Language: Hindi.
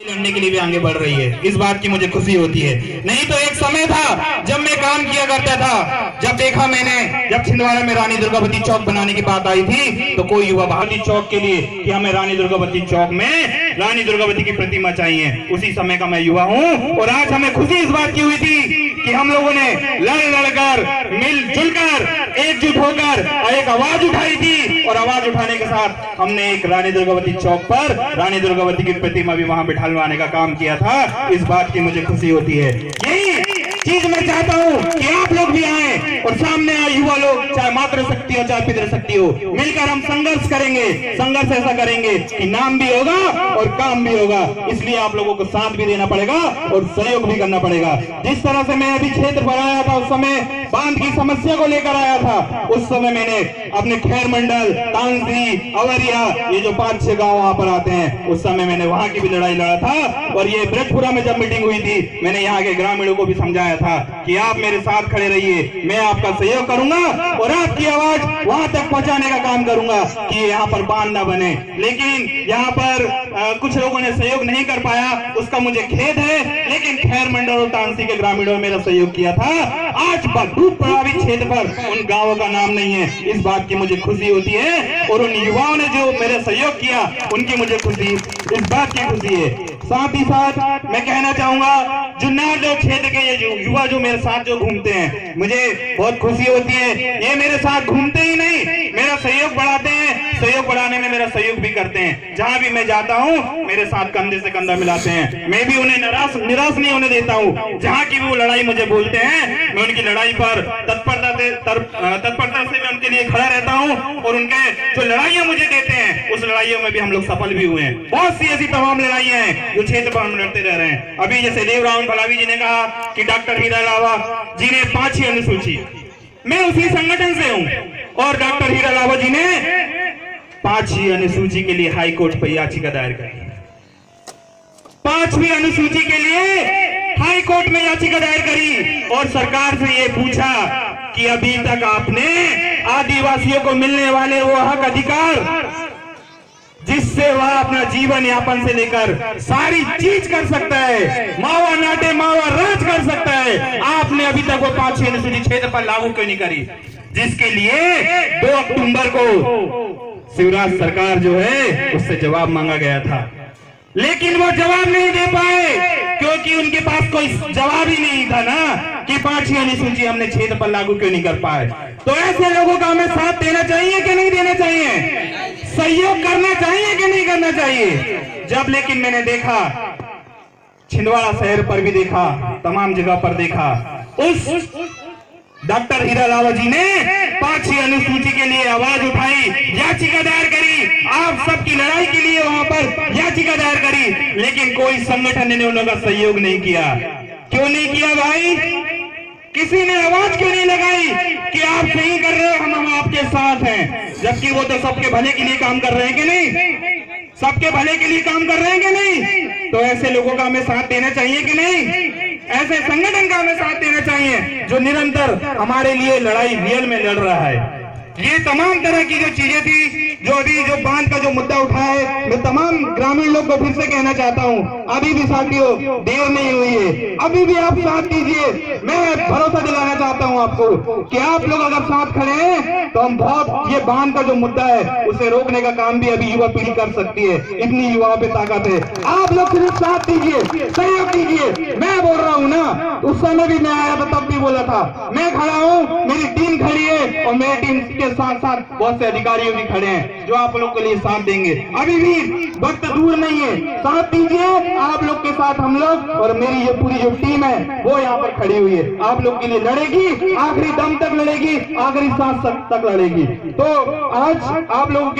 लड़ने के लिए भी आगे बढ़ रही है। इस बात की मुझे खुशी होती है। नहीं तो एक समय था जब मैं काम किया करता था, जब देखा मैंने, जब छिंदवाड़ा में रानी दुर्गावती चौक बनाने की बात आई थी तो कोई युवा भारती चौक के लिए कि हमें रानी दुर्गावती चौक में रानी दुर्गावती की प्रतिमा चाहिए, उसी समय का मैं युवा हूं। और आज हमें खुशी इस बात की हुई थी कि हम लोगों ने लड़कर मिलजुल कर एकजुट होकर एक आवाज उठाई थी, और आवाज उठाने के साथ हमने एक रानी दुर्गावती चौक पर रानी दुर्गावती की प्रतिमा भी वहां बिठालवाने का काम किया था। इस बात की मुझे खुशी होती है। यही चीज मैं चाहता हूं कि आप लोग भी आए और सामने आए युवा लोग, चाहे मातृशक्ति हो चाहे पितृशक्ति हो, मिलकर हम संघर्ष करेंगे। संघर्ष ऐसा करेंगे कि नाम भी होगा और काम भी होगा। इसलिए आप लोगों को साथ भी देना पड़ेगा और सहयोग भी करना पड़ेगा। जिस तरह से मैं अभी क्षेत्र पर आया था, उस समय बांध की समस्या को लेकर आया था। उस समय मैंने अपने खैर मंडल, तांसी, अवरिया, ये जो 5-6 गांव वहां पर आते हैं, उस समय मैंने वहां की भी लड़ाई लड़ा था। और ये ब्रजपुरा में जब मीटिंग हुई थी, मैंने यहाँ के ग्रामीणों को भी समझाया था कि आप मेरे साथ खड़े रहिए, मैं आपका सहयोग करूंगा और आपकी आवाज वहां तक पहुंचाने का काम करूंगा कि यहाँ पर बांध न बने। लेकिन यहाँ पर कुछ लोगों ने सहयोग नहीं कर पाया, उसका मुझे खेद है। लेकिन खैर मंडल और तांसी के ग्रामीणों ने मेरा सहयोग किया था। आज डूब प्रभावित क्षेत्र पर उन गांवों का नाम नहीं है, इस बात की मुझे खुशी होती है। और उन युवाओं ने जो मेरे सहयोग किया, उनकी मुझे खुशी, इस बात की खुशी है। साथ ही साथ मैं कहना चाहूंगा, जुन्नर जो क्षेत्र के ये युवा जो मेरे साथ जो घूमते हैं, मुझे बहुत खुशी होती है। ये मेरे साथ घूमते ही नहीं, मेरा सहयोग बढ़ाते हैं। सहयोग बढ़ाने में मेरा सहयोग भी करते हैं। जहां भी मैं जाता हूं, मेरे साथ कंधे से कंधा मिलाते हैं। मैं भी उन्हें निराश नहीं होने देता हूं। जहां की वो लड़ाई मुझे बोलते हैं, मैं उनकी लड़ाई पर तत्परता से मैं उनके लिए खड़ा रहता हूं। और उनके जो लड़ाइयां मुझे देते हैं, उस लड़ाइयों में भी हम लोग सफल भी हुए हैं। बहुत सी ऐसी तमाम लड़ाइयां हैं जो क्षेत्र पर हम लड़ते रह रहे हैं। अभी जैसे देवराम फलावी जी ने कहा कि डॉक्टर हीरा लावा जी ने 5 अनुसूची, मैं उसी संगठन से हूं। और डॉक्टर हीरा लावा जी ने 5वीं अनुसूची के लिए हाई कोर्ट पर याचिका दायर करी। 5वीं अनुसूची के लिए हाई कोर्ट में याचिका दायर करी और सरकार से ये पूछा कि अभी तक आपने आदिवासियों को मिलने वाले वो हक अधिकार जिससे वह अपना जीवन यापन से लेकर सारी चीज कर सकता है, मावा नाटे मावा राज कर सकता है, आपने अभी तक वो 5वीं अनुसूची क्षेत्र पर लागू क्यों नहीं करी? जिसके लिए 2 अक्टूबर को शिवराज सरकार जो है उससे जवाब मांगा गया था, लेकिन वो जवाब नहीं दे पाए क्योंकि उनके पास कोई जवाब ही नहीं था ना कि 5वीं अनुसूची हमने क्षेत्र पर लागू क्यों नहीं कर पाए। तो ऐसे लोगों का हमें साथ देना चाहिए कि नहीं देना चाहिए? सहयोग करना चाहिए कि नहीं करना चाहिए? जब लेकिन मैंने देखा, छिंदवाड़ा शहर पर भी देखा, तमाम जगह पर देखा, उस डॉक्टर हीरा लावा जी ने 5वीं अनुसूची के लिए आवाज उठाई, याचिका दायर करी, आप सबकी लड़ाई के लिए वहां पर याचिका दायर करी, लेकिन कोई संगठन ने उनका सहयोग नहीं किया। क्यों नहीं किया भाई? किसी ने आवाज क्यों नहीं लगाई कि आप सही कर रहे हो, हम आपके साथ हैं? जबकि वो तो सबके भले के लिए काम कर रहे हैं कि नहीं? सबके भले के लिए काम कर रहे हैं कि नहीं? तो ऐसे लोगों का हमें साथ देना चाहिए कि नहीं? ऐसे संगठन का हमें साथ देना चाहिए जो निरंतर हमारे लिए लड़ाई रियल में लड़ रहा है। ये तमाम तरह की जो चीजें थी, जो अभी जो बांध का जो मुद्दा उठा है, मैं तमाम ग्रामीण लोग को फिर से कहना चाहता हूँ, अभी भी साथियों देर नहीं हुई है, अभी भी आप साथ दीजिए। मैं भरोसा दिलाना चाहता हूँ आपको कि आप लोग अगर साथ खड़े हैं तो हम बहुत, ये बांध का जो मुद्दा है उसे रोकने का काम भी अभी युवा पीढ़ी कर सकती है। इतनी युवाओं पे ताकत है। आप लोग सिर्फ साथ दीजिए, सहयोग दीजिए। मैं बोल रहा हूँ ना, उस समय भी मैं आया था, तब भी बोला था, मैं खड़ा हूँ, मेरी टीम खड़ी है और मेरी टीम के साथ साथ बहुत से अधिकारी भी खड़े हैं जो आप लोग के लिए साथ देंगे। अभी भी वक्त दूर नहीं है, साथ दीजिए। आप लोग के साथ हम लोग और मेरी ये पूरी जो टीम है वो यहाँ पर खड़ी हुई है, आप लोग के लिए लड़ेगी, आखिरी दम तक लड़ेगी, आखिरी सांस तक लड़ेगी। तो आज आप लोगों के